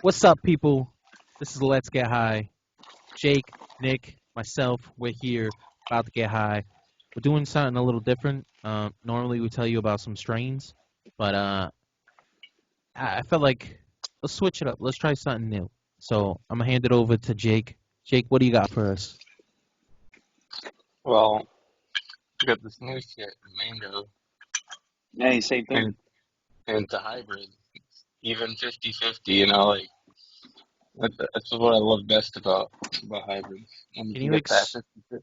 What's up, people? This is Let's Get High. Jake, Nick, myself, we're here about to get high. We're doing something a little different. Normally, we tell you about some strains, but I felt like let's switch it up. Let's try something new. So I'm gonna hand it over to Jake. Jake, what do you got for us? Well, we got this new shit, mango, Hey, same thing. and and it's a hybrid. Even 50-50, like that's what I love best about hybrids. When you Can can you get that ex 50-50.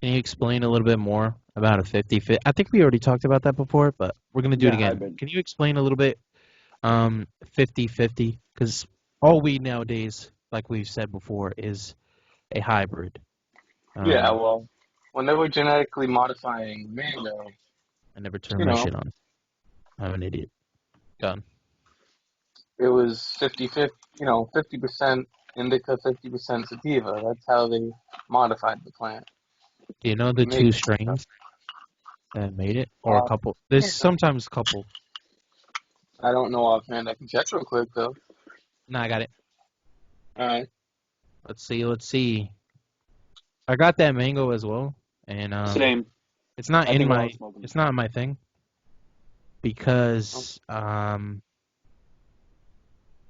can you explain a little bit more about a 50-50? I think we already talked about that before, but we're gonna do it Yeah, again. hybrid. Can you explain a little bit 50-50? Because all weed nowadays, like we've said before, is a hybrid. Yeah, Um, well, when they were genetically modifying mango, I never turned you my know, shit on. I'm an idiot. Done. it was 50-50, 50% indica, 50% sativa. That's how they modified the plant Do you know to the make two this stuff. strains that made it, or a Uh, couple? There's yeah, sometimes a couple. I don't know offhand. I can check real quick though. No, I got it. All right. Let's see. Let's see. I got that mango as well, and Same. it's not I in think we're all my. smoking. It's not my thing Oh, because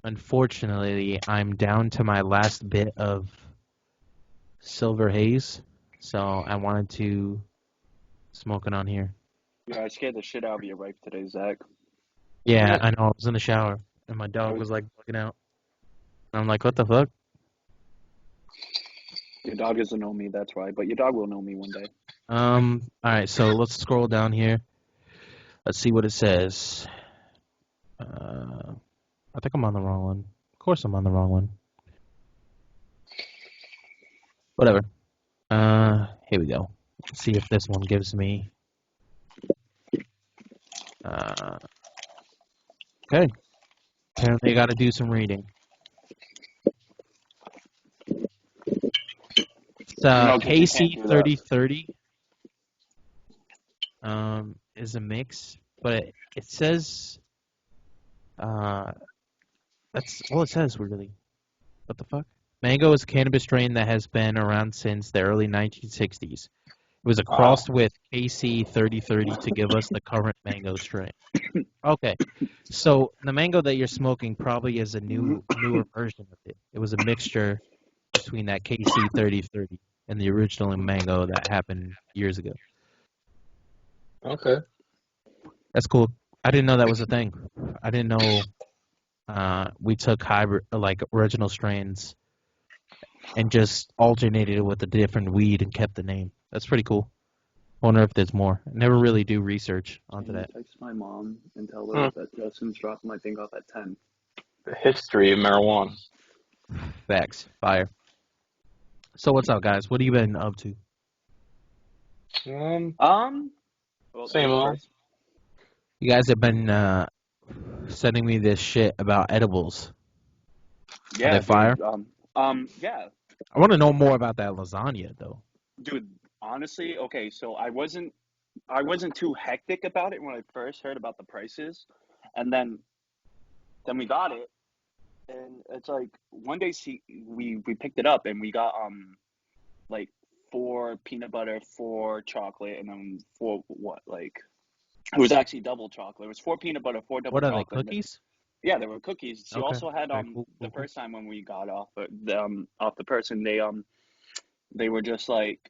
unfortunately, I'm down to my last bit of silver haze, so I wanted to smoke it on here. Yeah, I scared the shit out of your wife today, Zach. Yeah, yeah. I know. I was in the shower, and my I dog was, was like bugging out. And I'm like, what the fuck? your dog doesn't know me, that's why. But your dog will know me one day. All right, so let's scroll down here. Let's see what it says. Uh, I think I'm on the wrong one. Of course, I'm on the wrong one. Whatever. Here we go. Let's see if this one gives me. Uh, okay. Apparently, I got to do some reading. It's Because you can't KC do that. 3030. Is a mix, but it says uh, that's all it says really. What the fuck? Mango is a cannabis strain that has been around since the early 1960s. It was a Wow. cross with KC 3030 to give us the current mango strain. Okay, so the mango that you're smoking probably is a newer version of it. It was a mixture between that KC 3030 and the original mango that happened years ago. Okay. That's cool. I didn't know that was a thing. I didn't know we took hybrid like original strains and just alternated it with a different weed and kept the name. That's pretty cool. Wonder if there's more. I never really do research onto Can you that. text my mom and tell Hmm. her that Justin's dropping my thing off at 10? The history of marijuana. Facts. Fire. So what's up, guys? What have you been up to? Um, Um, well, Same Jake old. first. You guys have been sending me this shit about edibles. Are they Yeah, fire? dude. Yeah, I want to know more about that lasagna, though. dude. Honestly, okay, so I wasn't too hectic about it when I first heard about the prices, and then we got it, and it's like one day we picked it up and we got like four peanut butter, four chocolate, and then four what like it was actually double chocolate. It was four peanut butter, four double What are they? chocolate. Cookies? Yeah, there were cookies. She Okay. also had Okay. Cool. the Cool. Cool. first time when we got off the person they were just like,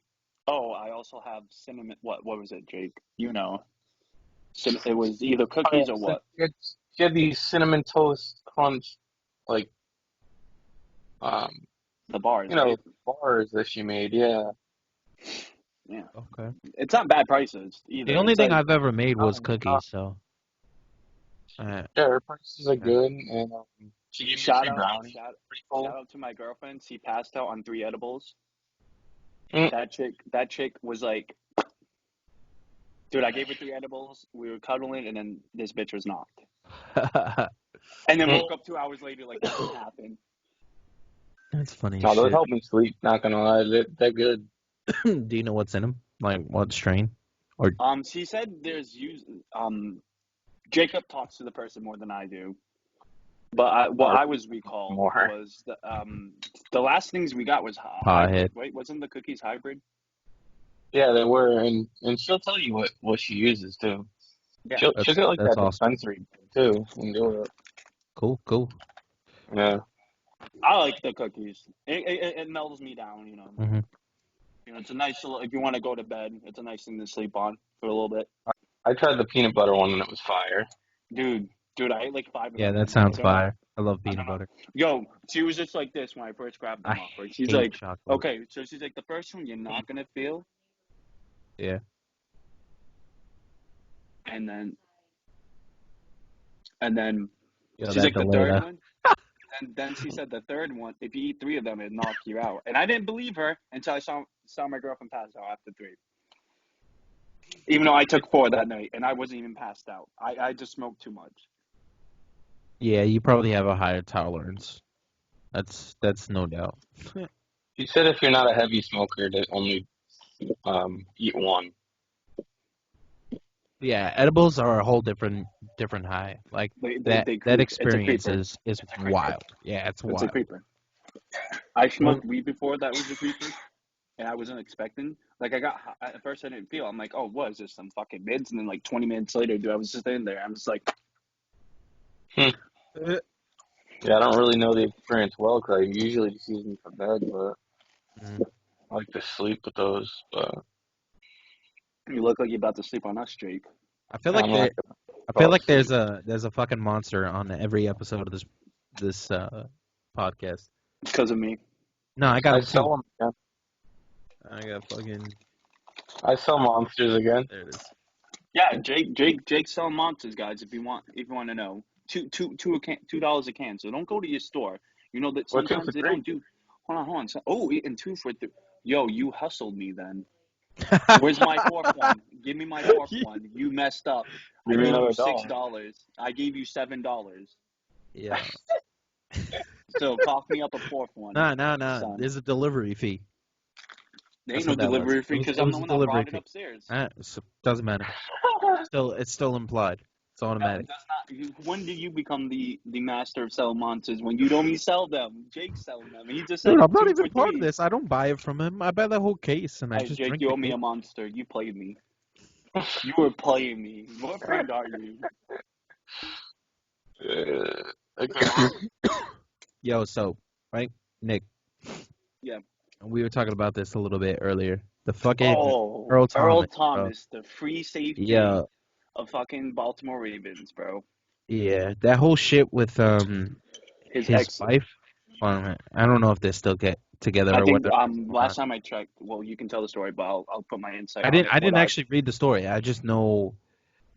oh, I also have cinnamon. What was it, Jake? It was either Oh, yeah, cookies or what? she had these cinnamon toast crunch, like, um, The bars, right? bars that she made. Yeah. Yeah, Okay. it's not bad prices The either. only It's thing like I've ever made was Oh, no. cookies, so uh, Yeah, her prices are okay. good, and she gave me a shout free out, brownie. shout Pretty shout cool. out to my girlfriend. She passed out on three edibles. Mm. That chick was like, dude, I gave her three edibles. We were cuddling, and then this bitch was knocked. And then Mm. woke up 2 hours later like nothing happened. That's funny as No, those shit. help me sleep. Not gonna lie, they're good. Do you know what's in them? Like what strain? Or She said there's use. Jacob talks to the person more than I do. But what Or I was recalled more. was the last things we got was Pothead. hybrid. Wait, wasn't the cookies hybrid? Yeah, they were, and she'll tell you what she uses too. Yeah. She'll get like That's that awesome. dispensary too and do it. Cool. Yeah. I like the cookies. It mellows me down, you know. Hmm. You know, it's a nice little. If you want to go to bed, it's a nice thing to sleep on for a little bit. I tried the peanut butter one and it was fire. Dude, I ate like 5 of Yeah, them that in one sounds go. fire. I love I peanut don't know. butter. Yo, she was just like this when I first grabbed them I off her. She's hate like, chocolate. okay, so she's like, the first one you're not gonna feel, Yeah. and then Yo, she's that like the delay. third one, and then she said the third one, if you eat 3 of them, it'd knock you out. And I didn't believe her until I saw my girlfriend pass out after 3. Even though I took 4 that night, and I wasn't even passed out. I just smoked too much. Yeah, you probably have a higher tolerance. That's no doubt. She said if you're not a heavy smoker, to only eat one. Yeah, edibles are a whole different high. Like They that creep. experience It's a creeper. is It's a creeper. wild. Yeah, it's It's a wild. creeper. I smoked weed before that was a creeper, and I wasn't expecting. Like I got at first I didn't feel. I'm like, oh, what is this? Some fucking mids, and then like 20 minutes later, dude, I was just in there. I'm just like, Yeah, I don't really know the experience well because I usually just use them for bed, but Mm. I like to sleep with those. But you look like you're about to sleep on us, Jake. I feel like I'm there, like, I feel oh, like there's a fucking monster on every episode of this podcast. Because of me. No, I got I him too. sell them. Yeah. I got fucking I sell monsters again. there it is. Yeah, Jake selling monsters, guys. If you want to know, $2 a can. So don't go to your store. You know that Or 2 for sometimes they 3. don't do. Hold on. So, and 2 for 3. Yo, you hustled me then. Where's my 4th one? Give me my 4th one. You messed up. Give me I gave another you dollar. $6. I gave you $7. Yeah. So cough me up a 4th one. Nah. Son. There's a delivery fee. There That's ain't no what that was. delivery fee It because I'm was the a one that delivery brought it fee. upstairs. Doesn't matter. It's still implied. It's No, automatic. it does not. When did you become the master of selling monsters? When you don't even sell them. Jake's selling them. He just said Dude, I'm 2 not for even part 3. of this. I don't buy it from him. I buy the whole case and I Hey, just Jake, drink you the owe me case. a monster. You played me. You were playing me. What friend are you? Okay. Yo, so right, Nick. Yeah. We were talking about this a little bit earlier. The fucking Oh, Earl Thomas, bro. Thomas, the free safety Yeah, of fucking Baltimore Ravens, bro. yeah. That whole shit with His his ex. wife. I don't know if they still get together I or think whether. last time I checked, well, you can tell the story, but I'll put my insight I on didn't. it. I didn't What actually read the story. I just know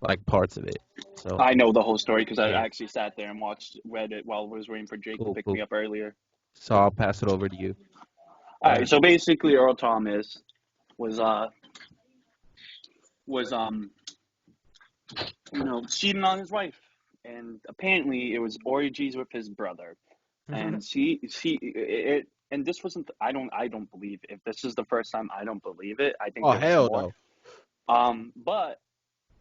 like parts of it. So I know the whole story because I yeah, actually sat there and read it while I was waiting for Jake to pick cool. me up earlier. So I'll pass it over to you. All right, so basically, Earl Thomas was cheating on his wife, and apparently it was orgies with his brother, and and this wasn't. I don't believe if this is the first time. I don't believe it. I think Oh there was hell more. no. But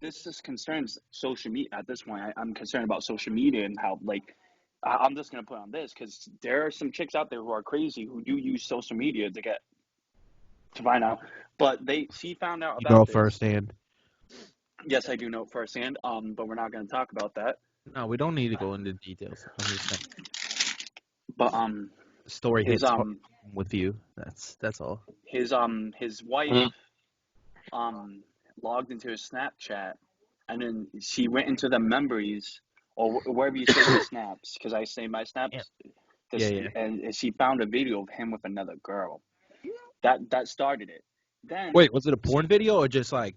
this just concerns social media at this point. I'm concerned about social media and how I'm just gonna put on this because there are some chicks out there who are crazy who do use social media to find out. But she found out You about know this. firsthand. Yes, I do know it firsthand. But we're not gonna talk about that. No, we don't need to go into details. I'm just saying. But The story his hits home with you. That's all. his wife logged into his Snapchat, and then she went into the memories or wherever you save your snaps, because I save my snaps. Yeah. And she found a video of him with another girl. That started it. Then Wait, was it a porn video or just like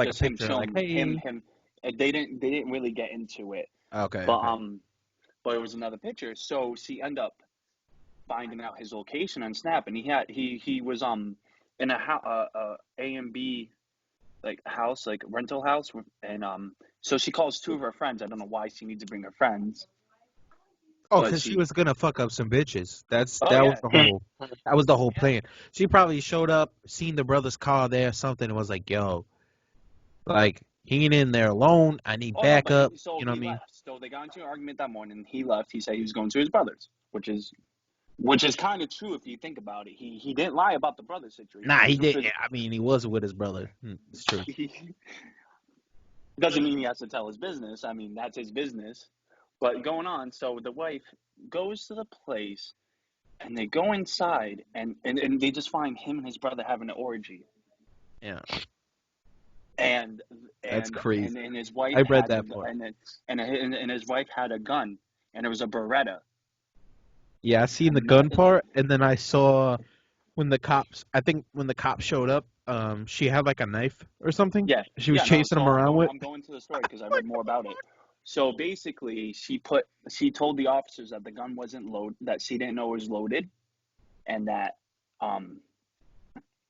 just a him picture? Like, showing hey. him. They didn't really get into it. Okay. But it was another picture. So she ended up finding out his location on Snap, and he was in a A and B like house, like rental house, and so she calls 2 of her friends. I don't know why she needs to bring her friends. Oh, but because she was gonna fuck up some bitches. That yeah. was the whole plan. She probably showed up, seen the brother's car there, or something, and was like, "Yo, like he ain't in there alone. I need backup." You know what I mean? So they got into an argument that morning. He left. He said he was going to his brother's, which is kind of true if you think about it. He didn't lie about the brother situation. Nah, he Truth did. is, I mean, he was with his brother. It's true. doesn't mean he has to tell his business. I mean, that's his business. But going on, so the wife goes to the place, and they go inside, and they just find him and his brother having an orgy. Yeah, And that's crazy. and his wife I read had that part. and his wife had a gun, and it was a Beretta. Yeah, I seen the And gun part, and then I saw when the cops. I think when the cops showed up, she had like a knife or something. Yeah, She was yeah, no. chasing So him around with. I'm going to the story because I read more about it. So basically, she told the officers that the gun wasn't loaded, that she didn't know it was loaded, and that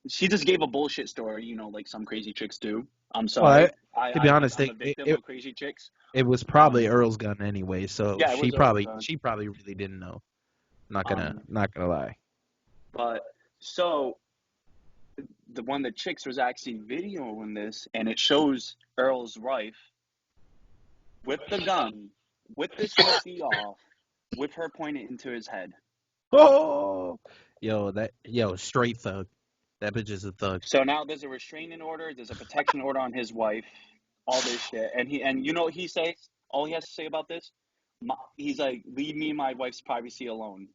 she just gave a bullshit story, you know, like some crazy chicks do. I'm sorry. Well, to be honest, I'm a victim of crazy chicks. it was probably Earl's gun anyway, so Yeah, it was Earl's gun. she probably really didn't know. Not gonna lie. But so one of the chicks was actually videoing this, and it shows Earl's wife with the gun, with this hoodie off, with her pointing into his head. Oh, straight thug. That bitch is a thug. So now there's a restraining order, there's a protection order on his wife, all this shit, and you know what he says? All he has to say about this, he's like, "Leave me and my wife's privacy alone."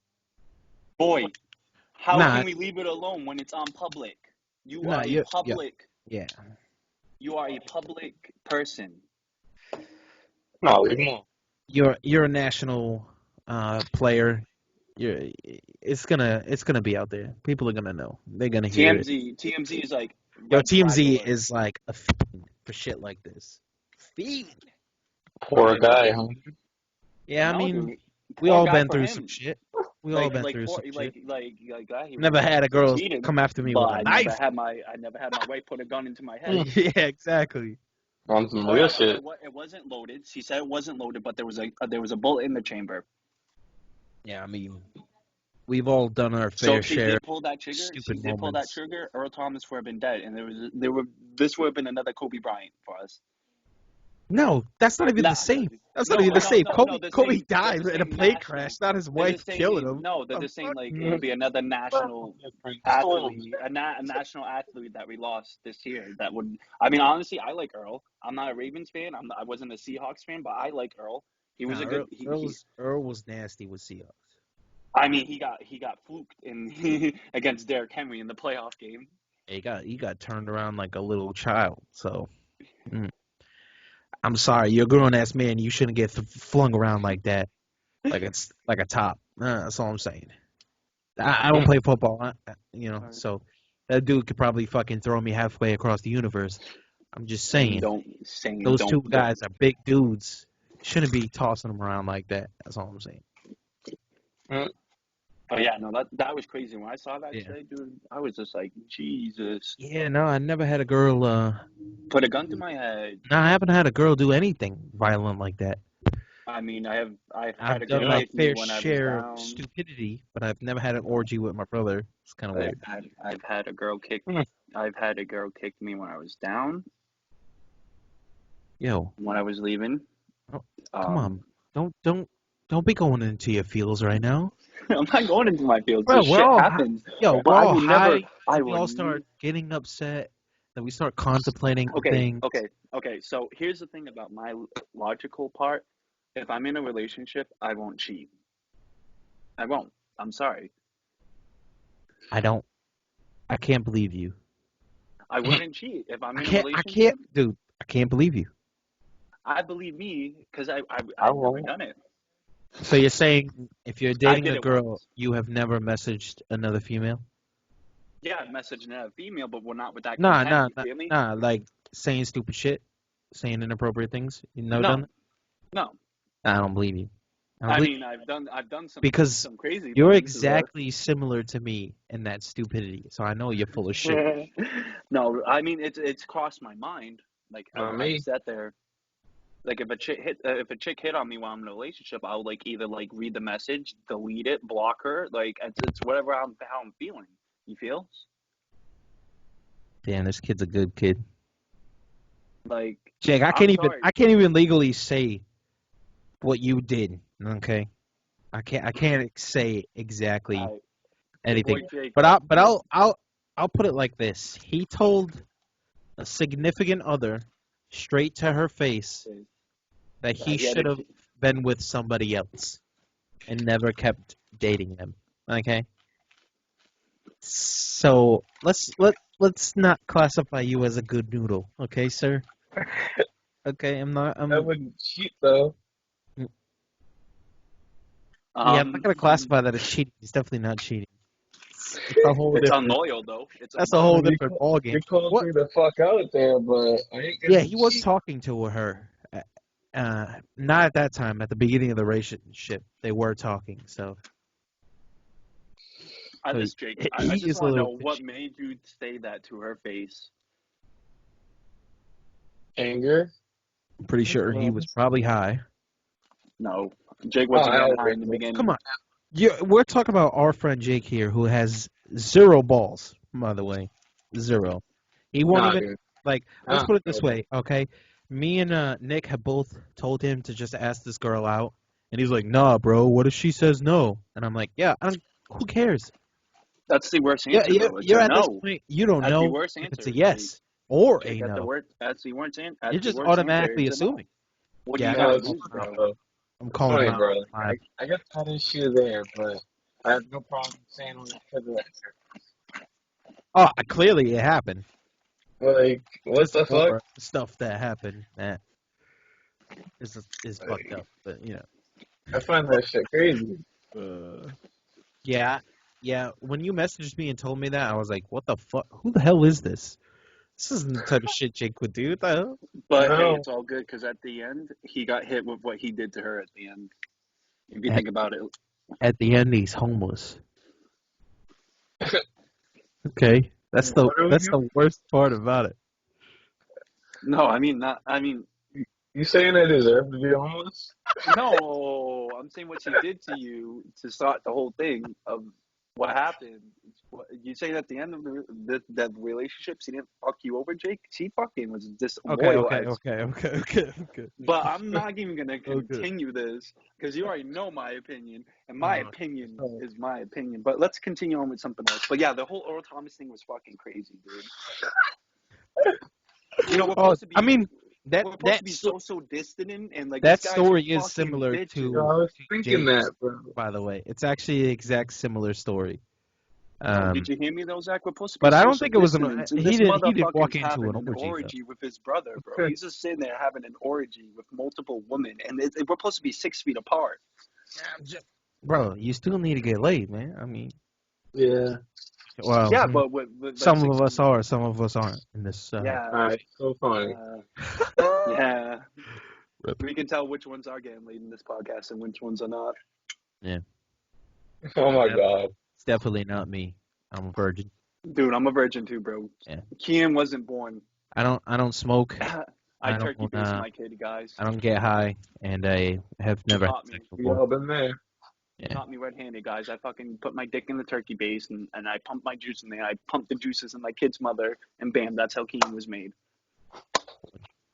Boy, how can we leave it alone when it's on public? You are a public. Yeah. You are a public person. No, leave him alone. You're a national player. It's gonna be out there. People are gonna know. They're gonna hear it. TMZ is like. Yo, TMZ is like a fiend for shit like this. Fiend. Poor guy, huh? Yeah, I mean, dude, we all been through some shit. We all been through some shit. Never had a girl come after me with a knife. I never had my wife put a gun into my head. Yeah, exactly. On some real shit. It wasn't loaded. She said it wasn't loaded, but there was a bullet in the chamber. Yeah, I mean, we've all done our fair share. Did pull that trigger, Earl Thomas would have been dead, and this would have been another Kobe Bryant for us. No, that's not even the same. That's not even the same. Kobe died in a plane crash, not his wife killing him. No, they're just saying like it would be another national athlete, a national athlete that we lost this year. That would. I mean, honestly, I like Earl. I'm not a Ravens fan. I wasn't a Seahawks fan, but I like Earl. He was a good. Earl was nasty with Seahawks. I mean, he got fluked in against Derrick Henry in the playoff game. He got turned around like a little child. So, I'm sorry, you're a grown ass man. You shouldn't get flung around like that, like it's like a top. That's all I'm saying. I don't play football, so that dude could probably fucking throw me halfway across the universe. I'm just saying. Those two guys are big dudes. Shouldn't be tossing them around like that. That's all I'm saying. Oh yeah, no, that was crazy. When I saw that today, dude, I was just like, Jesus. Yeah, no, I never had a girl put a gun to my head. No, I haven't had a girl do anything violent like that. I mean, I've had a done girl my fair share of stupidity, but I've never had an orgy with my brother. It's kind of weird. I've had a girl kick. I've had a girl kick me when I was down. Yo. When I was leaving. Oh, come on, don't be going into your feels right now. I'm not going into my feels. Bro, shit happens. We're all high. We all start getting upset. Then we start contemplating things. Okay. So here's the thing about my logical part. If I'm in a relationship, I won't cheat. I won't. I'm sorry. I can't believe you. I wouldn't cheat if I'm in a relationship. I can't believe you. I believe me because I've never done it. So you're saying if you're dating a girl, you have never messaged another female? Yeah, I've messaged another female, but we're not with that content. Nah, like saying stupid shit, saying inappropriate things. You never done it? No. I don't believe you. I've done some crazy things. You're exactly similar to me in that stupidity, so I know you're full of shit. No, I mean it's crossed my mind. Like I sat there. Like if a chick hit on me while I'm in a relationship, I'll like either like read the message, delete it, block her. Like it's whatever how I'm feeling. You feel? Damn, this kid's a good kid. Like Jake, I can't even legally say what you did. Okay, I can't say exactly Alright, your anything, boy Jake. but I'll put it like this. He told a significant other straight to her face that he he had should a have kid. been with somebody else and never kept dating them. Okay, so let's not classify you as a good noodle. Okay, sir. Okay, I'm not. I wouldn't cheat though. Yeah, I'm not gonna Um, classify that as cheating. He's definitely not cheating. It's a whole it's different. unloyal though. It's That's a unloyal. whole You different ball game. you called What? me the fuck out there, but I ain't Yeah, gonna he was cheat. talking to her. Not at that time. At the beginning of the relationship, they were talking. So This Jake, I he just is a want to little know what fishy. made you say that to her face. Anger. I'm pretty sure he was probably high. No, Jake Oh, wasn't getting high hell in the no. beginning. Come on. Yeah, we're talking about our friend Jake here, who has 0 balls. By the way, 0. He won't Nah, even dude. like. Let's Nah, put it this bro. way, okay? Me and Nick have both told him to just ask this girl out, and he's like, "Nah, bro. What if she says no?" And I'm like, "Yeah, who cares? That's the worst Yeah, answer, bro. It's you're a at this no. point. You don't That's the know worst if it's answer, a yes or a Jake. That's the no. worst. That's the worst. You're That's the just worst answer. automatically It's a no. assuming. What do Yeah, you I No, gotta gotta it's call lose, him not, out. bro? bro. I'm It's calling him funny, out. bro. Live. I got that issue there, but I have no problem saying what because of that. Oh, clearly it happened. Like, what Just the fuck? more stuff that happened that is fucked up. But I find that shit crazy. yeah. When you messaged me and told me that, I was like, "What the fuck? Who the hell is this? This isn't the type of shit Jake would do." What the hell? But hey, No. it's all good because at the end, he got hit with what he did to her at the end. If you At, think about it. at the end, he's homeless. Okay, that's the What are we that's doing? the worst part about it. No, I mean not. I mean You saying I deserve to be homeless? no. I'm saying what she did to you to start the whole thing of what happened. You saying at the end of that relationship, she didn't fuck you over, Jake? She fucking was disloyal as. Okay. But I'm not even gonna Okay. continue this because you already know my opinion, and my opinion Oh. is my opinion. But let's continue on with something else. But yeah, the whole Earl Thomas thing was fucking crazy, dude. You know, we're supposed to be. I mean, We're supposed to be so distant and like this that guy's story is fucking similar bitches. Yo, to I was thinking Jake's, that, bro. by the way. It's actually the exact similar story. Did you hear me though, Zach? We're supposed to be But I don't social think it was an. distance, and He this didn't walk motherfucker's into having an an orgy though. orgy with his brother, bro. He's just sitting there having an orgy with multiple women, and we're supposed to be 6 feet apart. Bro, you still need to get laid, man. I mean, Yeah. well, Yeah, but with some like of 6 us are, some of us aren't in this. Yeah. Alright, so funny. Yeah. Rip. We can tell which ones are getting laid in this podcast and which ones are not. Oh my Yep. god. It's definitely not me. I'm a virgin. Dude, I'm a virgin too, bro. Yeah. Kian wasn't born. I don't smoke. I don't, turkey based my kid, guys. I don't get high, and I have never had taught me. sex We before. all been there. Yeah. Taught me red-handed, guys. I fucking put my dick in the turkey base and I pumped my juice in there. I pumped the juices in my kid's mother, and bam, that's how Kian was made.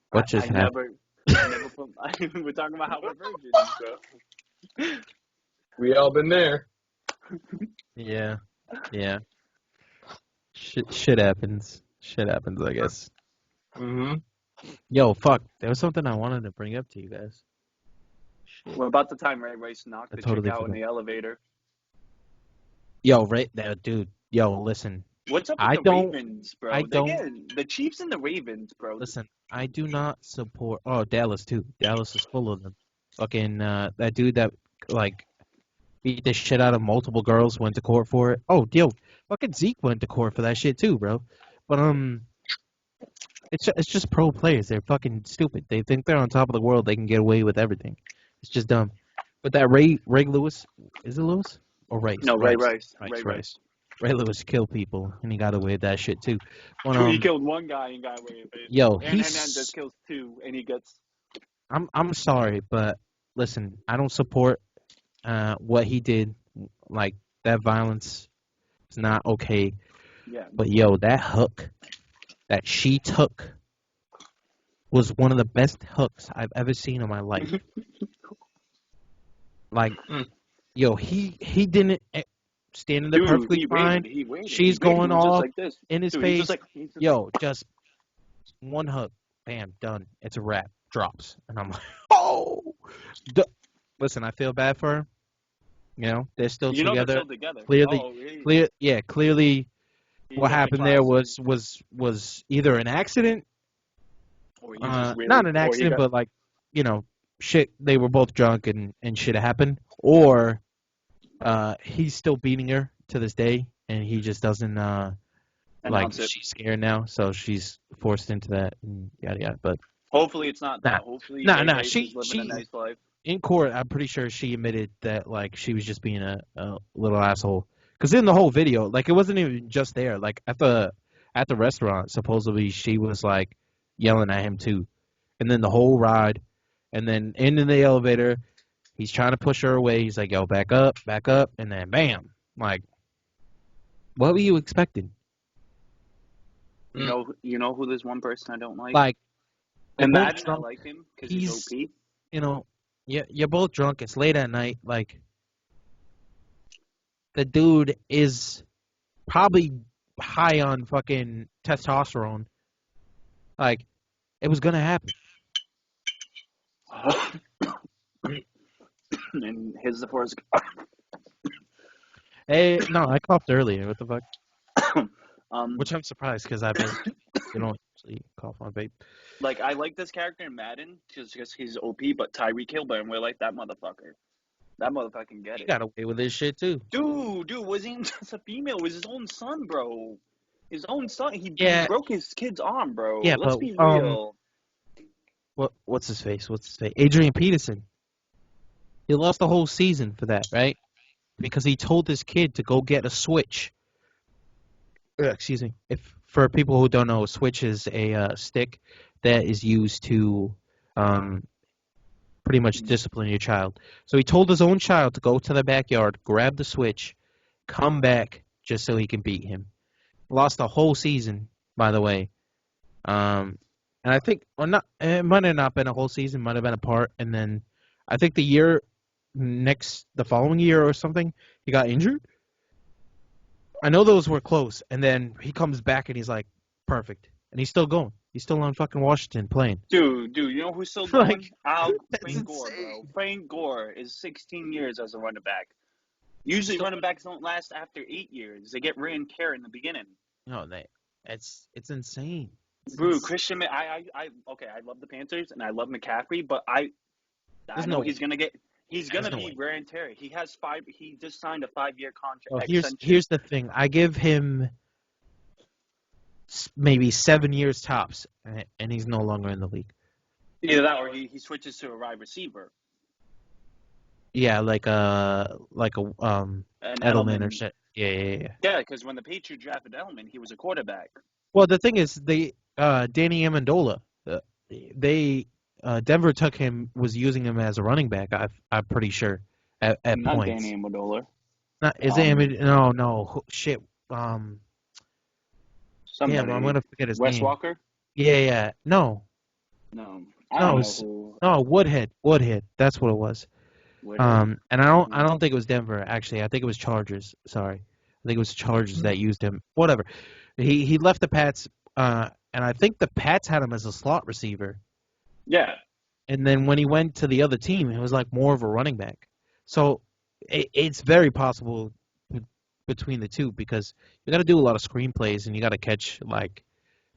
What just I happened? never put. We're talking about how we're virgins, bro. We all been there. Yeah. Shit happens. Shit happens, I guess. Mm-hmm. Yo, fuck. There was something I wanted to bring up to you guys. Shit. Well, about the time Ray Rice knocked I the totally chick out in forgot. the elevator. Yo, right there, dude. Yo, listen. What's up with Ravens, bro? I don't. Again, the Chiefs and the Ravens, bro. Listen, I do not support. Oh, Dallas too. Dallas is full of them. Fucking that dude that like beat the shit out of multiple girls went to court for it. Oh, yo, fucking Zeke went to court for that shit too, bro. But it's just pro players. They're fucking stupid. They think they're on top of the world. They can get away with everything. It's just dumb. But that Ray Lewis, is it Lewis or Rice? No, Ray Rice. Ray Lewis killed people, and he got away with that shit too. But, He killed one guy and got away with it. Yo, and then just kills two, and he gets. I'm sorry, but listen, I don't support what he did. Like, that violence is not okay. Yeah. But yo, that hook that she took was one of the best hooks I've ever seen in my life. Like, Mm. yo, he didn't stand there Dude, perfectly fine. he waited. She's He waited. going He was just off like this. in his Dude, he's just face. like Yo, just one hook, bam, done. It's a wrap. Drops, and I'm like, oh. Listen, I feel bad for her. You know, they're still you know they're together. still together. Clearly, Oh, clearly, he's what like a happened there classy, was either an accident, or he just really, not an or he accident, got. but like, you know, shit. They were both drunk and shit happened, or he's still beating her to this day, and he just doesn't like Announce it. she's scared now, so she's forced into that and yada yada. But Hopefully it's not nah, that. Hopefully nah, Ray nah. Rice is living a nice life. In court, I'm pretty sure she admitted that like she was just being a little asshole. Because in the whole video, like it wasn't even just there. Like at the restaurant, supposedly she was like yelling at him too, and then the whole ride, and then in the elevator, he's trying to push her away. He's like, "Yo, back up," and then bam, like, what were you expecting? You know who this one person I don't like? Like, you're both Imagine I drunk. like him because he's OP. You know, you're both drunk. It's late at night. Like, the dude is probably high on fucking testosterone. Like, it was gonna happen. And here's the first. Hey, no, I coughed earlier. What the fuck? Um, Which I'm surprised because I don't, you don't actually cough on vape. like I like this character in Madden because he's OP, but Tyreek Hill, but we're like that motherfucker. That motherfucker can get He it. got away with this shit too. Dude, wasn't just a female. It was his own son, bro. His own son. He Yeah. broke his kid's arm, bro. Yeah, Let's but, be real. What's his face? Adrian Peterson. He lost the whole season for that, right? Because he told his kid to go get a Switch. Excuse me. If for people who don't know, a Switch is a stick that is used to pretty much discipline your child. So he told his own child to go to the backyard, grab the Switch, come back just so he can beat him. Lost the whole season, by the way. And I think, or not, it might have not been a whole season, might have been a part. And then I think the following year or something, he got injured. I know those were close. And then he comes back and he's like, perfect. And he's still going. He's still on fucking Washington playing. Dude, you know who's still going? Like, Frank Gore, bro. Frank Gore is 16 years as a running back. Usually running backs don't last after 8 years. They get ran care in the beginning. No, it's insane. Bro, Christian, I love the Panthers and I love McCaffrey, but I know he's gonna be wear and tear. He just signed a 5-year contract. Well, here's the thing. I give him maybe 7 years tops, and he's no longer in the league. Either that or he switches to a wide receiver. Yeah, like a Edelman or shit. Yeah. Yeah, because when the Patriots drafted Edelman, he was a quarterback. Well, the thing is, Danny Amendola, Denver was using him as a running back. I'm pretty sure at Not points. Danny Amendola. No, shit. Somebody. Damn, I'm gonna forget his Wes name. Walker? Yeah. No. No. I don't know who. No, Woodhead. That's what it was. Woodhead. And I don't think it was Denver, actually. I think it was Chargers. Sorry. I think it was Chargers that used him. Whatever. He left the Pats, and I think the Pats had him as a slot receiver. Yeah. And then when he went to the other team, it was like more of a running back. So it's very possible between the two because you got to do a lot of screenplays and you got to catch like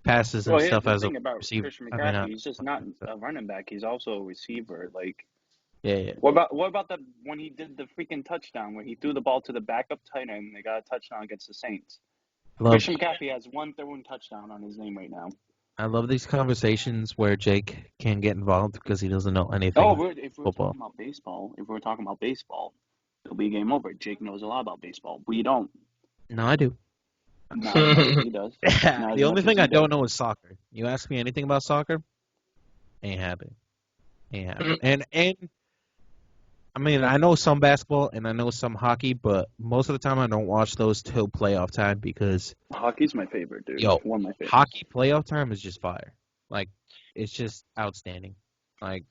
passes and stuff as a receiver. Christian McCaffrey, he's just not a running back. He's also a receiver. Like, yeah. What about when he did the freaking touchdown when he threw the ball to the backup tight end and they got a touchdown against the Saints? Christian McCaffrey has one thrown touchdown on his name right now. I love these conversations where Jake can get involved because he doesn't know anything. If we're talking about baseball, it'll be game over. Jake knows a lot about baseball. We don't. No, I do. No, he does. The only thing I don't know is soccer. You ask me anything about soccer, ain't happening. And I mean, I know some basketball and I know some hockey, but most of the time I don't watch those till playoff time because hockey's my favorite, dude. Yo, one of my favorites. Hockey playoff time is just fire. Like, it's just outstanding. Like,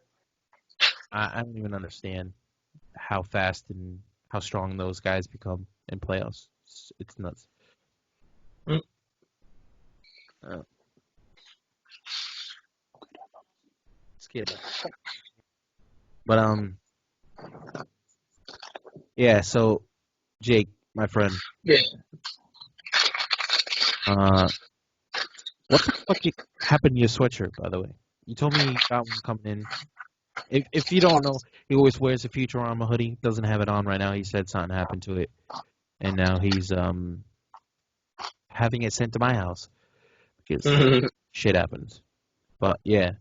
I don't even understand. how fast and how strong those guys become in playoffs. It's nuts. Mm. Skip. But yeah. So Jake, my friend, Yeah. what the fuck happened to your sweatshirt, by the way? You told me you got one coming in. If you don't know, he always wears a Futurama hoodie. Doesn't have it on right now. He said something happened to it, and now he's having it sent to my house because shit happens. But yeah,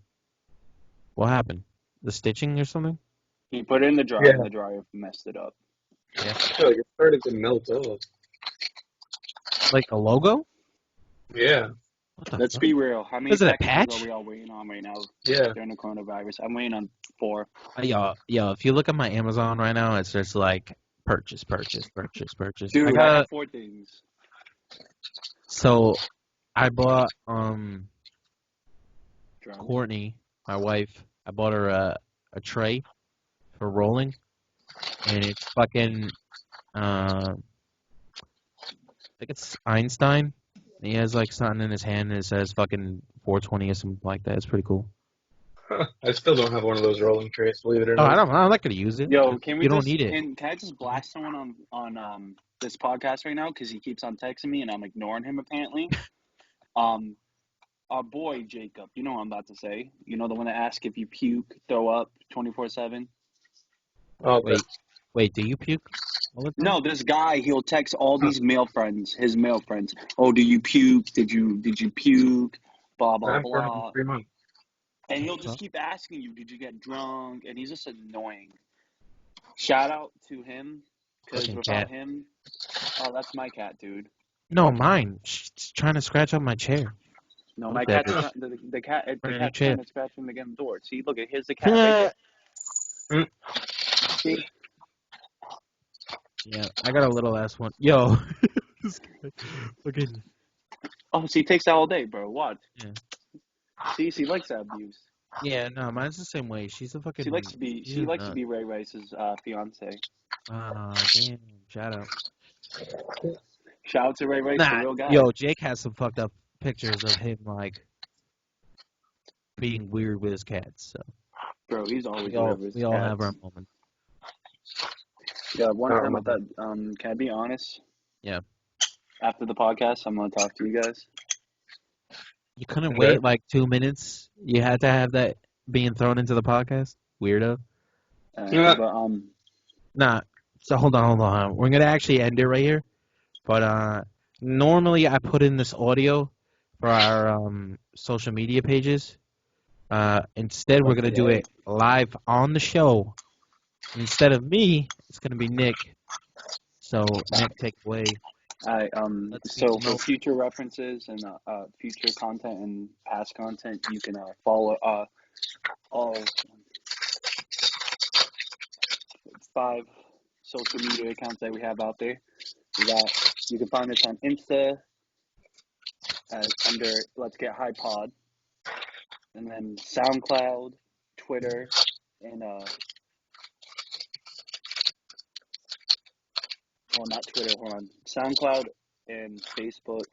what happened? The stitching or something? He put it in the dryer, Yeah. and the dryer messed it up. Yeah. I feel like it started to melt off. Like a logo? Yeah. What the Let's fuck? be real. How many Is it a packages patch? are we all waiting on right now Yeah. during the coronavirus? I'm waiting on 4. Yo, if you look at my Amazon right now, it's just like purchase. Dude, I I got have 4 things. so I bought Drums. Courtney, my wife. I bought her a tray for rolling, and it's fucking I think it's Einstein. He has like something in his hand and it says fucking 420 or something like that. It's pretty cool. I still don't have one of those rolling trays, believe it or Oh, not. I'm not gonna use it. Yo, can we You don't just need it. can I just blast someone on this podcast right now because he keeps on texting me and I'm ignoring him apparently. Our boy Jacob, you know what I'm about to say. You know the one that asks if you puke, throw up 24/7. Oh, okay. Wait, do you puke all the time? No, this guy he'll text all these male friends, his male friends. Oh, do you puke? Did you puke? Blah I blah haven't heard him in blah. 3 months. And he'll just keep asking you, did you get drunk? And he's just annoying. Shout out to him, because Fucking without cat. him, oh, that's my cat, dude. No, mine. She's trying to scratch up my chair. No, What my that cat's is? the cat's trying to scratch him against the door. See, look, here's the cat right there. See? Yeah, I got a little ass one. Yo, this guy, fucking Oh, see, he takes that all day, bro. What? yeah. See, she likes that abuse. Yeah, no, mine's the same way. She's a fucking. She likes to be. she's She a likes to nut. be Ray Rice's fiance. Damn! Shout out. Shout out to Ray Rice, the Nah, real guy. yo, Jake has some fucked up pictures of him like being weird with his cats. So Bro, he's always we all weird with his have our cats. moments. Yeah, one I time with remember. that. Can I be honest? Yeah. After the podcast, I'm gonna talk to you guys. You couldn't Okay. wait like 2 minutes. You had to have that being thrown into the podcast. Weirdo. Yeah. But Nah. So hold on. We're gonna actually end it right here. But normally I put in this audio for our social media pages. Instead we're gonna do it live on the show. Instead of me, it's gonna be Nick. So Nick, take it away. Let's so see. for future references and future content and past content, you can follow all 5 social media accounts that we have out there. You can find us on Insta under Let's Get High Pod, and then SoundCloud, Twitter, and well, not Twitter. Hold on, SoundCloud and Facebook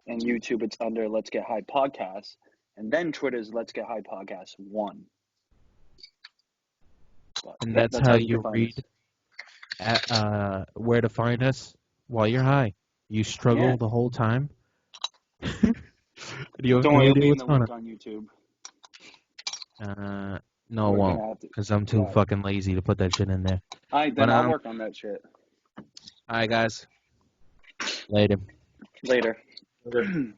and YouTube. It's under Let's Get High Podcast, and then Twitter's Let's Get High Podcast 1. But And that's how you read where to find us while you're high. You struggle Yeah. the whole time. You have Don't no worry, idea leave what's the going link on YouTube. on. No, it We're won't, gonna have to. because I'm too Yeah. fucking lazy to put that shit in there. Alright, then But, I'll work on that shit All right, guys. Later. later. Okay.